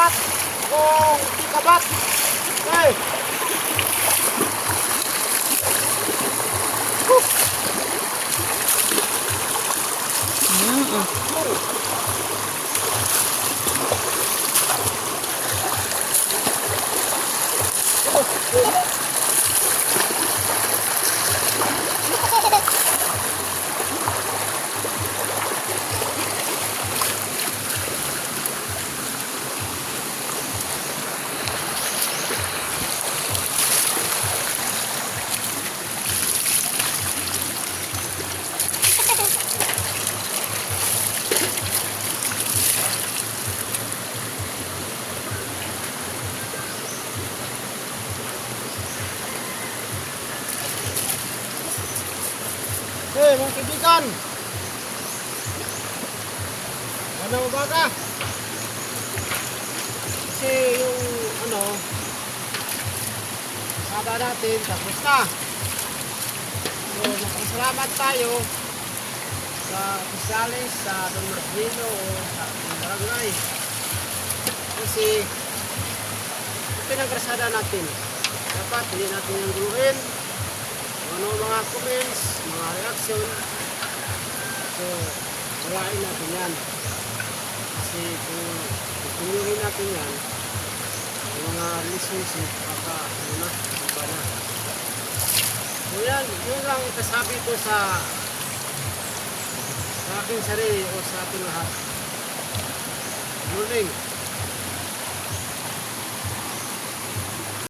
kabat kung di kabat. Okay. Okay, mga kaibigan. Ano ba ka? Kasi yung saba natin tapos na. So, magpasalamat tayo sa opisyalis, sa Don Marcelino o sa barangay. Kasi pinagrasada natin. Dapat hindi natin yung guluhin. Ano mga comments, mga reaction. So, walain natin yan. Kasi kung ituloy natin yan, yung mga relationship, baka iba na. So yan, yun lang itasabi ko sa aking sarili o sa ating lahat. Good morning.